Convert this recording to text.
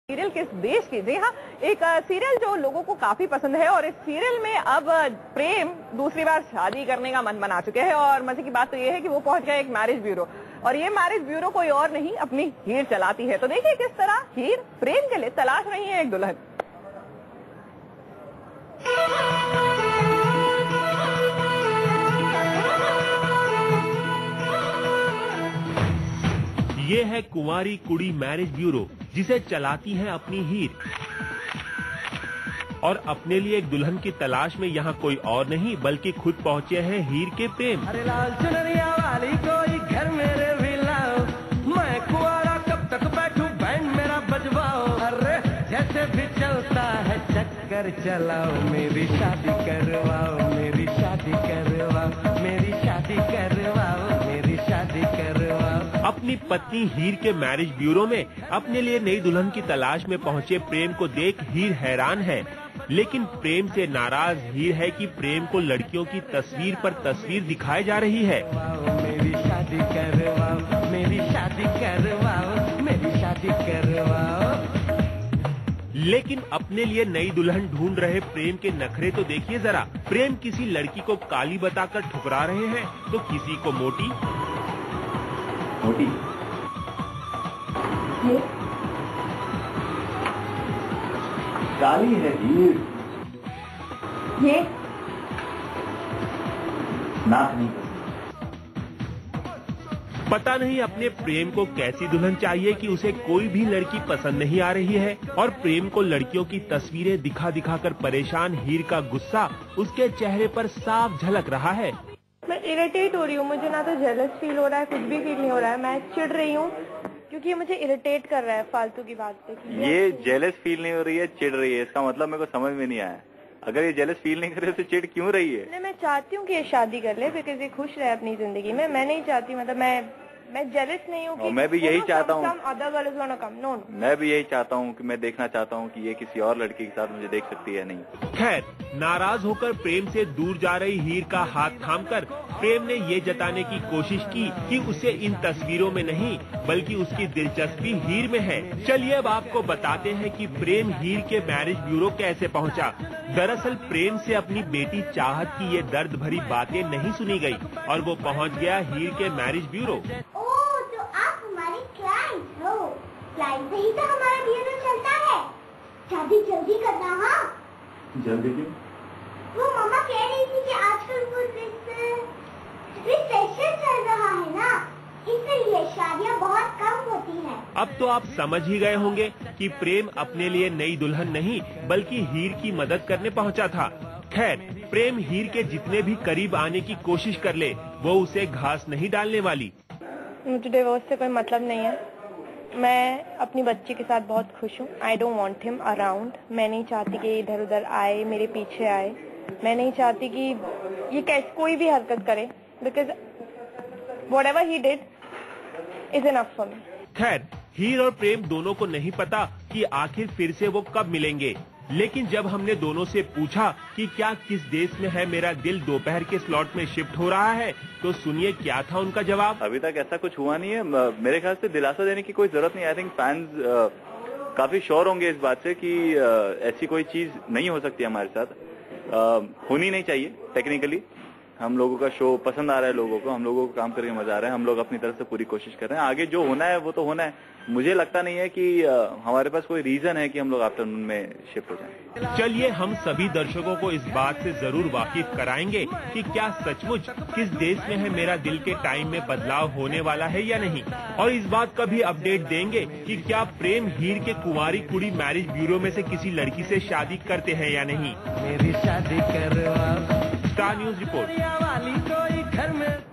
Serial किस देश की? जी हाँ, एक सीरियल जो लोगों को काफी पसंद है और इस सीरियल में अब प्रेम दूसरी बार शादी करने का मन बना चुके हैं। और मजे की बात तो ये है कि वो पहुंच गए एक मैरिज ब्यूरो, और ये मैरिज ब्यूरो कोई और नहीं अपनी हीर चलाती है। तो देखिए किस तरह हीर प्रेम के लिए तलाश रही है एक दुल्हन। ये है कुंवारी कुड़ी मैरिज ब्यूरो, जिसे चलाती है अपनी हीर। और अपने लिए एक दुल्हन की तलाश में यहाँ कोई और नहीं बल्कि खुद पहुँचे हैं हीर के प्रेम। अरे लाल चुनरिया वाली कोई घर मेरे भी लाओ, मैं कुंवारा कब तक बैठूं बैंड मेरा बजवाओ। अरे जैसे भी चलता है चक्कर चलाओ, मेरी शादी करवाओ, मेरी शादी करवाओ, मेरी शादी करवाओ, मेरी शादी करवाओ। अपनी पत्नी हीर के मैरिज ब्यूरो में अपने लिए नई दुल्हन की तलाश में पहुंचे प्रेम को देख हीर हैरान है। लेकिन प्रेम से नाराज हीर है कि प्रेम को लड़कियों की तस्वीर पर तस्वीर दिखाई जा रही है। मेरी शादी करवाओ, मेरी शादी करवाओ, मेरी शादी करवाओ। लेकिन अपने लिए नई दुल्हन ढूंढ रहे प्रेम के नखरे तो देखिए जरा। प्रेम किसी लड़की को काली बताकर ठुकरा रहे हैं तो किसी को मोटी। काली है हीर, ये नाक नहीं। पता नहीं अपने प्रेम को कैसी दुल्हन चाहिए कि उसे कोई भी लड़की पसंद नहीं आ रही है। और प्रेम को लड़कियों की तस्वीरें दिखा दिखा कर परेशान हीर का गुस्सा उसके चेहरे पर साफ झलक रहा है। मैं इरिटेट हो रही हूँ, मुझे ना तो जेलस फील हो रहा है, कुछ भी फील नहीं हो रहा है। मैं चिढ़ रही हूँ क्योंकि ये मुझे इरिटेट कर रहा है फालतू की बात पे। ये जेलस फील नहीं हो रही है, चिढ़ रही है, इसका मतलब मेरे को समझ में नहीं आया। अगर ये जेलस फील नहीं कर रही है तो चिढ़ क्यों रही है? मैं चाहती हूँ कि ये शादी कर ले बिकॉज ये खुश रहे अपनी जिंदगी में। मैं नहीं चाहती, मतलब मैं जेलस नहीं हूँ। मैं भी यही चाहता हूँ। मैं भी यही चाहता हूँ कि मैं देखना चाहता हूँ कि ये किसी और लड़की के साथ मुझे देख सकती है नहीं। खैर, नाराज होकर प्रेम से दूर जा रही हीर का हाथ थामकर प्रेम ने ये जताने की कोशिश की कि उसे इन तस्वीरों में नहीं बल्कि उसकी दिलचस्पी हीर में है। चलिए अब आपको बताते हैं कि प्रेम हीर के मैरिज ब्यूरो कैसे पहुंचा। दरअसल प्रेम से अपनी बेटी चाहत की ये दर्द भरी बातें नहीं सुनी गई और वो पहुंच गया हीर के मैरिज ब्यूरो। तो आप हमारे क्लाइंट हो, क्लाइंट से ही तो हमारा बिजनेस चलता है। शादी जल्दी करना। हाँ जल्दी क्यों? वो मामा कह रही थी कि आजकल वो रिसेशन चल रहा है ना, इसलिए शादियाँ बहुत कम होती हैं। अब तो आप समझ ही गए होंगे कि प्रेम अपने लिए नई दुल्हन नहीं बल्कि हीर की मदद करने पहुंचा था। खैर, प्रेम हीर के जितने भी करीब आने की कोशिश कर ले वो उसे घास नहीं डालने वाली। मुझे डिवोर्स से कोई मतलब नहीं है। मैं अपनी बच्ची के साथ बहुत खुश हूँ। I don't want him around. मैं नहीं चाहती कि इधर उधर आए, मेरे पीछे आए। मैं नहीं चाहती कि ये कैसे कोई भी हरकत करे because whatever he did is enough for me. खैर, हीर और प्रेम दोनों को नहीं पता कि आखिर फिर से वो कब मिलेंगे। लेकिन जब हमने दोनों से पूछा कि क्या किस देश में है मेरा दिल दोपहर के स्लॉट में शिफ्ट हो रहा है, तो सुनिए क्या था उनका जवाब। अभी तक ऐसा कुछ हुआ नहीं है। मेरे ख्याल से दिलासा देने की कोई जरूरत नहीं। आई थिंक फैंस काफी श्योर होंगे इस बात से कि ऐसी कोई चीज नहीं हो सकती हमारे साथ, होनी नहीं चाहिए। टेक्निकली हम लोगों का शो पसंद आ रहा है लोगों को, हम लोगों को काम करके मजा आ रहा है। हम लोग अपनी तरफ से पूरी कोशिश कर रहे हैं। आगे जो होना है वो तो होना है। मुझे लगता नहीं है कि हमारे पास कोई रीजन है कि हम लोग आफ्टरनून में शिफ्ट हो जाएं। चलिए हम सभी दर्शकों को इस बात से जरूर वाकिफ कराएंगे कि क्या सचमुच किस देश में है मेरा दिल के टाइम में बदलाव होने वाला है या नहीं। और इस बात का भी अपडेट देंगे कि क्या प्रेम हीर के कुंवारी कुड़ी मैरिज ब्यूरो में से किसी लड़की से शादी करते हैं या नहीं। मेरी शादी करवाओ। Star news report. वाली कोई घर में